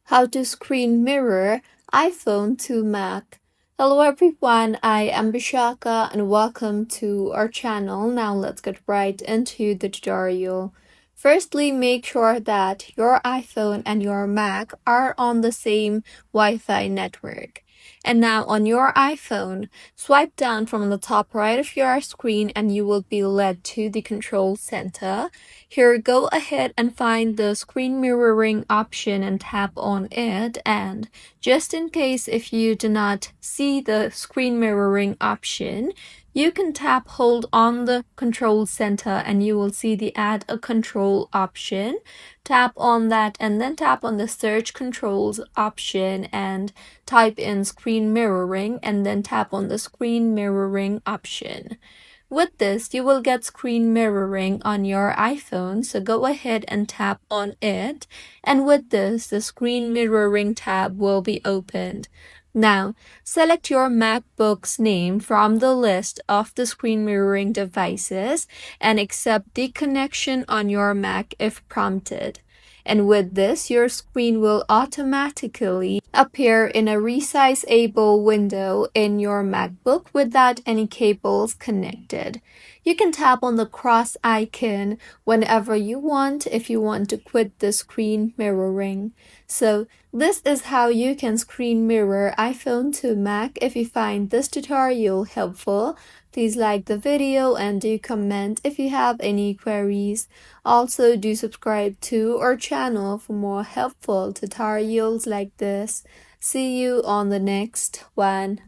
How to screen mirror iPhone to Mac. Hello everyone, I am Bishaka and welcome to our channel. Now let's get right into the tutorial. Firstly, make sure that your iPhone and your Mac are on the same Wi-Fi network. And now on your iPhone, swipe down from the top right of your screen and you will be led to the control center. Here, go ahead and find the screen mirroring option and tap on it. And just in case if you do not see the screen mirroring option, you can hold on the control center and you will see the add a control option. Tap on that and then tap on the search controls option and type in screen mirroring and then tap on the screen mirroring option. With this, you will get screen mirroring on your iPhone, so go ahead and tap on it. And with this, the screen mirroring tab will be opened. Now, select your MacBook's name from the list of the screen mirroring devices and accept the connection on your Mac if prompted. And with this, your screen will automatically appear in a resizable window in your MacBook without any cables connected. You can tap on the cross icon whenever you want if you want to quit the screen mirroring. So this is how you can screen mirror iPhone to Mac. If you find this tutorial helpful, please like the video and do comment if you have any queries. Also, do subscribe to our channel for more helpful tutorials like this. See you on the next one.